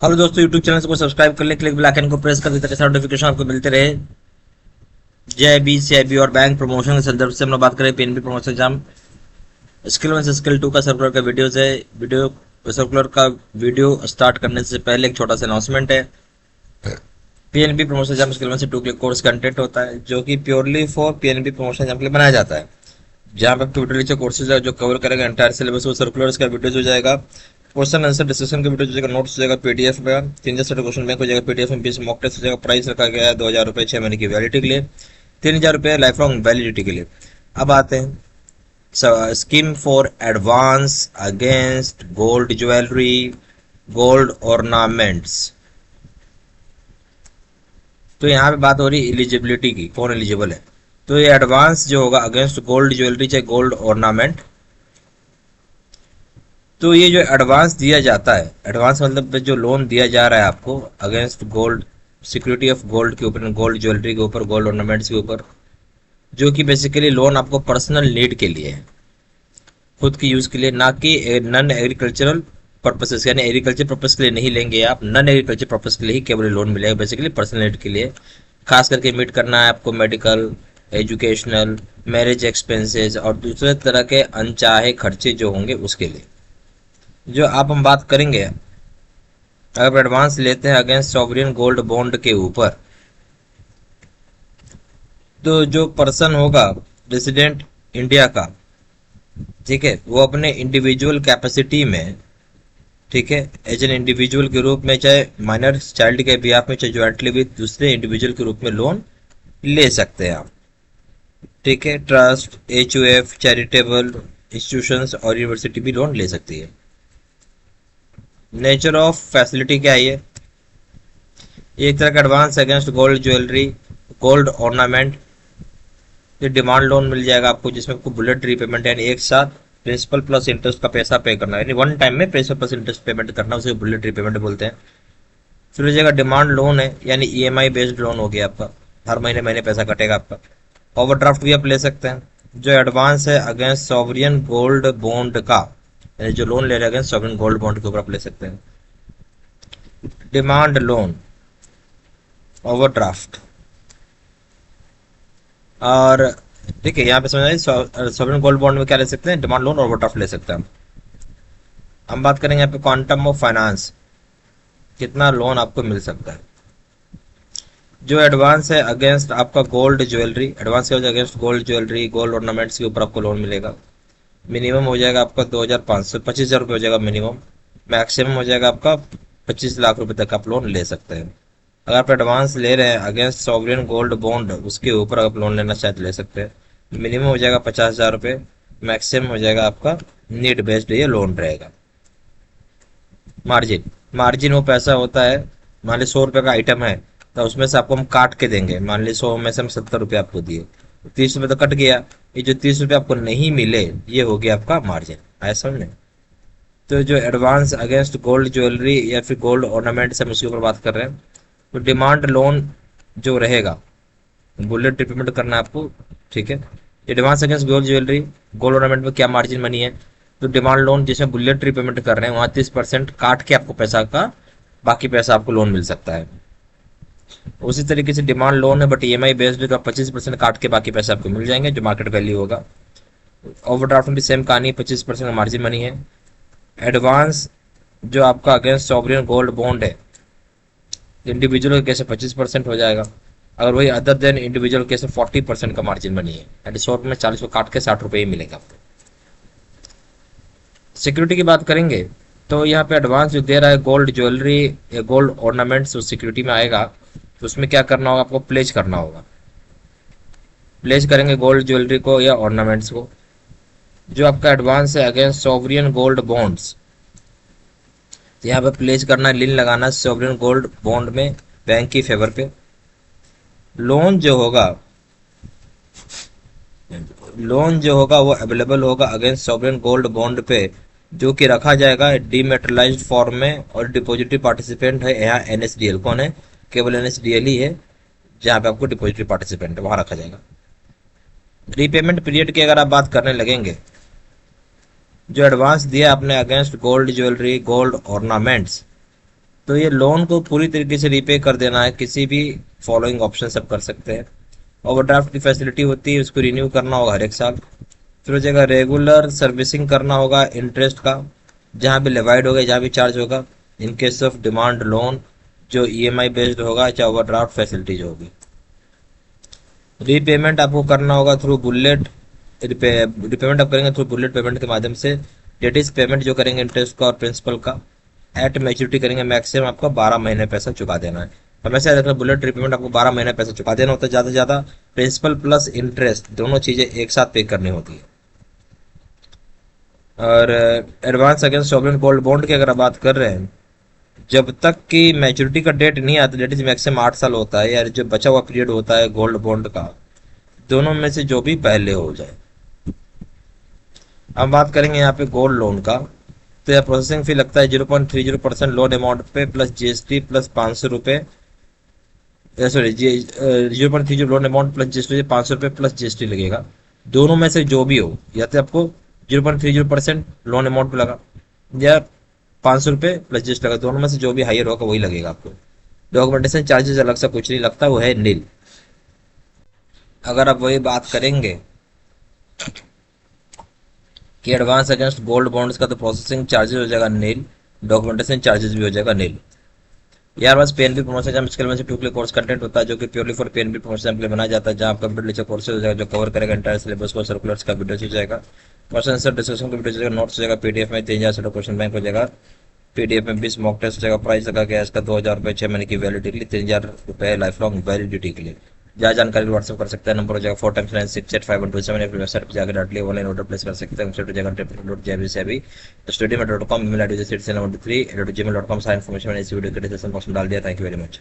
Hello दोस्तों, YouTube channel को subscribe कर ले, क्लिक बेल आइकन को प्रेस कर देते रहे, नोटिफिकेशन आपको मिलते रहे। जय बी सीआईबी और बैंक प्रमोशन के संदर्भ से हम लोग बात करें पीएनबी प्रमोशन एग्जाम स्किल 1 से स्किल 2 का सर्कुलर का वीडियोस है। वीडियो सर्कुलर का वीडियो स्टार्ट करने से पहले एक छोटा सा अनाउंसमेंट है। पीएनबी प्रमोशन एग्जाम स्किल 1 से 2 के कोर्स कंटेंट होता है जो कि purely for PNB promotion exam के लिए बनाया जाता है, जहाँ पे ट्यूटोरियल लीजिए कोर्सेज है जो कवर करेगा एंटायर सिलेबस। वो सर्कुलर का वीडियो हो जाएगा, क्वेश्चन आंसर डिस्कशन का वीडियो हो जाएगा, नोट्स हो जाएगा पीडीएफ में, 3 क्वेश्चन बैंक हो जाएगा पीडीएफ में, 20 मॉक टेस्ट हो जाएगा। प्राइस रखा गया है 2000 रुपये 6 महीने की वैलिडिटी के लिए, 3000 रुपये लाइफ लॉन्ग वैलिडिटी के लिए। अब आते हैं scheme for advance against gold jewellery, gold ornaments. तो यहाँ पे बात हो रही है एलिजिबिलिटी की, कौन एलिजिबल है। तो ये एडवांस जो होगा अगेंस्ट गोल्ड ज्वेलरी चाहे गोल्ड ऑर्नामेंट, तो ये जो एडवांस दिया जाता है, एडवांस मतलब जो लोन दिया जा रहा है आपको against gold, security of gold के ऊपर, गोल्ड ज्वेलरी के ऊपर, गोल्ड ऑर्नामेंट्स के ऊपर, जो कि बेसिकली लोन आपको पर्सनल नीड के लिए है, खुद की यूज के लिए, ना कि नॉन एग्रीकल्चरल पर्पसेस, यानी एग्रीकल्चर पर्पस के लिए नहीं लेंगे आप, नॉन एग्रीकल्चर पर्पस के लिए ही केवल लोन मिलेगा, बेसिकली पर्सनल नीड के लिए। खास करके मीट करना है आपको मेडिकल, एजुकेशनल, मैरिज एक्सपेंसेस और दूसरे तरह के अनचाहे खर्चे जो होंगे उसके लिए। जो आप हम बात करेंगे, अगर एडवांस लेते हैं अगेंस्ट सॉवरियन गोल्ड बॉन्ड के ऊपर, तो जो पर्सन होगा रेसिडेंट इंडिया का, ठीक है, वो अपने इंडिविजुअल कैपेसिटी में, ठीक है, एज एन इंडिविजुअल के रूप में, चाहे माइनर चाइल्ड के बिहाफ में, चाहे ज्वाइंटली विद दूसरे इंडिविजुअल के रूप में लोन ले सकते हैं आप, ठीक है। ट्रस्ट, एचयूएफ, चैरिटेबल इंस्टीट्यूशंस और यूनिवर्सिटी भी लोन ले सकती है। नेचर ऑफ फैसिलिटी क्या है, ये एक तरह का advance against gold jewellery, gold ornament. ये डिमांड लोन मिल जाएगा आपको, जिसमें आपको बुलेट रीपेमेंट, यानी एक साथ प्रिंसिपल प्लस इंटरेस्ट का पैसा पे करना है, यानी वन टाइम में प्रिंसिपल प्लस इंटरेस्ट पेमेंट करना, उसे बुलेट रीपेमेंट बोलते हैं। फिर हो जाएगा डिमांड लोन है, यानी ईएमआई बेस्ड लोन हो गया आपका, हर महीने महीने पैसा कटेगा आपका। ओवरड्राफ्ट भी आप ले सकते हैं। जो एडवांस है अगेंस्ट सॉवरियन गोल्ड बॉन्ड का, यानी जो लोन ले रहे हैं अगेंस्ट सॉवरियन गोल्ड बॉन्ड के ऊपर आप ले सकते हैं। डिमांड लोन, ओवरड्राफ्ट, और ठीक है, यहाँ पे समझ आई सॉवरेन गोल्ड बॉन्ड में क्या ले सकते हैं, डिमांड लोन और ओवरड्राफ्ट ले सकते हैं। हम बात करेंगे यहाँ पे क्वांटम ऑफ फाइनेंस, कितना लोन आपको मिल सकता है। जो एडवांस है अगेंस्ट आपका गोल्ड ज्वेलरी, एडवांस के against gold jewellery, gold ornaments के ऊपर आपको लोन मिलेगा। मिनिमम हो जाएगा आपका 2500, 25,000 रुपये हो जाएगा मिनिमम। मैक्सिमम हो जाएगा आपका 25 लाख रुपए तक आप लोन ले सकते हैं। अगर आप एडवांस ले रहे हैं अगेंस्ट सॉवरियन गोल्ड बॉन्ड, उसके ऊपर आप लोन लेना चाहे तो ले सकते हैं। मिनिमम हो जाएगा 50,000 रुपये, मैक्सिमम हो जाएगा आपका नीड बेस्ड ये लोन रहेगा। मार्जिन, मार्जिन वो पैसा होता है, मान ली 100 रुपये का आइटम है, तो उसमें से आपको हम काट के देंगे, मान ली 100 में से हम 70 रुपये आपको दिए, 30 रुपये तो कट गया, ये जो 30 रुपये आपको नहीं मिले ये हो गया आपका मार्जिन, आया समझ। तो जो एडवांस अगेंस्ट गोल्ड ज्वेलरी या फिर गोल्ड ऑर्नामेंट्स हम उसके ऊपर बात कर रहे हैं। तो डिमांड लोन जो रहेगा, बुलेट रिपेमेंट करना है आपको, ठीक है। Advance against gold jewellery, gold ornament में क्या मार्जिन मनी है, तो डिमांड लोन जिसमें बुलेट रिपेमेंट कर रहे हैं वहाँ 30% काट के आपको पैसा का बाकी पैसा आपको लोन मिल सकता है। उसी तरीके से डिमांड लोन है बट ईएमआई बेस्ड, तो 25% काट के बाकी पैसे आपको मिल जाएंगे जो मार्केट वैल्यू होगा। ओवरड्राफ्ट में भी सेम कहानी, 25% का मार्जिन मनी है। एडवांस जो आपका अगेंस्ट सॉवरियन गोल्ड बॉन्ड है, इंडिविजुअल के केस 25% हो जाएगा, अगर वही अदर देन इंडिविजुअल केस 40% का मार्जिन बनी है, यानी 100 में 40 को काट के 60 रुपये ही मिलेगा आपको। सिक्योरिटी की बात करेंगे तो यहाँ पे एडवांस जो दे रहा है गोल्ड ज्वेलरी या गोल्ड ऑर्नामेंट्स उस सिक्योरिटी में आएगा, तो उसमें क्या करना होगा, आपको प्लेज करना होगा। प्लेज करेंगे गोल्ड ज्वेलरी को या ऑर्नामेंट्स को। जो आपका एडवांस है अगेंस्ट सॉवरियन गोल्ड बॉन्ड्स, यहाँ पे प्लेज करना है, लिन लगाना है सॉवरियन गोल्ड बॉन्ड में बैंक की फेवर पे। लोन जो होगा, लोन जो होगा वो अवेलेबल होगा अगेंस्ट सॉवरेन गोल्ड बॉन्ड पे, जो कि रखा जाएगा डीमेटलाइज्ड फॉर्म में, और डिपॉजिटरी पार्टिसिपेंट है यहाँ एनएसडीएल, कौन है, केवल एनएसडीएल ही है जहाँ पे आपको डिपॉजिटरी पार्टिसिपेंट है वहां रखा जाएगा। रीपेमेंट पीरियड की अगर आप बात करने लगेंगे, जो एडवांस दिया आपने against gold jewellery, gold ornaments, तो ये लोन को पूरी तरीके से रीपे कर देना है, किसी भी फॉलोइंग ऑप्शन सब कर सकते हैं। ओवरड्राफ्ट की फैसिलिटी होती है, उसको रिन्यू करना होगा हर एक साल। फिर हो जाएगा रेगुलर सर्विसिंग करना होगा इंटरेस्ट का, जहाँ भी लेवाइड होगा, जहाँ भी चार्ज होगा। In case of demand loan जो ईएमआई बेस्ड होगा, चाहे ओवरड्राफ्ट फैसिलिटीज होगी। रीपेमेंट आपको करना होगा थ्रू बुलेट। रिपेमेंट आप करेंगे थ्रू बुलेट पेमेंट के माध्यम से। डेट इज पेमेंट जो करेंगे इंटरेस्ट का और प्रिंसिपल का, एट मैच्योरिटी करेंगे। मैक्सिमम आपको 12 महीने पैसा चुका देना है। हमेशा याद रखना, बुलेट रिपेमेंट आपको 12 महीने पैसा चुका देना होता है, ज़्यादा से ज़्यादा प्रिंसिपल प्लस इंटरेस्ट दोनों चीज़ें एक साथ पे करनी होती है। और advance against sovereign gold bond की अगर आप बात कर रहे हैं, जब तक कि मैच्योरिटी का डेट नहीं आता, डेट इज मैक्सिमम 8 साल होता है, या जो बचा हुआ पीरियड होता है गोल्ड बॉन्ड का, दोनों में से जो भी पहले हो जाए। अब बात करेंगे यहाँ पे गोल्ड लोन का। तो यह प्रोसेसिंग फी लगता है 0.30% लोन अमाउंट पे प्लस जीएसटी प्लस 500 रुपये। Sorry, 0.30 loan amount plus GST, 500 रुपये प्लस जीएसटी लगेगा। दोनों में से जो भी हो, या तो आपको 0.30% लोन अमाउंट पे लगा, या 500 रुपये प्लस जीएसटी लगा। दोनों में से जो भी हायर होगा वही लगेगा आपको। डॉक्यूमेंटेशन चार्जेस अलग से कुछ नहीं लगता, वो है नील। अगर आप वही बात करेंगे कि एडवांस अगेंस्ट गोल्ड बॉन्ड्स का, तो प्रोसेसिंग चार्जेस हो जाएगा नील, डॉक्यूमेंटेशन चार्जेस भी हो जाएगा नील। यार बस पीएनबी प्रमोशन जहाँ मुश्किल में से टू कोर्स कंटेंट होता है, जो कि प्योरली फॉर पीएनबी प्रमोशन के लिए बनाया जाता है, जहाँ आपका कंप्यूटर लेक्चर कोर्स हो जाएगा जो कवर करेगा इंटायर सिलेबस को, सर्कुलर्स का वीडियो हो जाएगा, क्वेश्चन आंसर डिस्कशन का वीडियो हो जाएगा, नोट्स हो जाएगा, पीडीएफ में 3000 से क्वेश्चन बैंक हो जाएगा, पीडीएफ में 20 मॉक टेस्ट हो जाएगा। प्राइस लगा गया इसका 2000 रुपये 6 महीने की वैलिडिटी के लिए, 3000 रुपये लाइफ लॉन्ग वैलिडिटी के लिए। ज्यादा जानकारी व्हाट्सएप कर सकते हैं, नंबर हो जाएगा 4x9685127। अपनी वेबसाइट पर जाकर डायरेक्टली ऑनलाइन ऑर्डर प्लेस कर सकते हैं। वेबसाइट हो जाएगा www.jbsebi.com, ईमेल आईडी जैसे 3 सारा इन्फॉर्मेशन मैंने इस वीडियो के डिस्क्रिप्शन बॉक्स में डाल दिया। Thank you very much.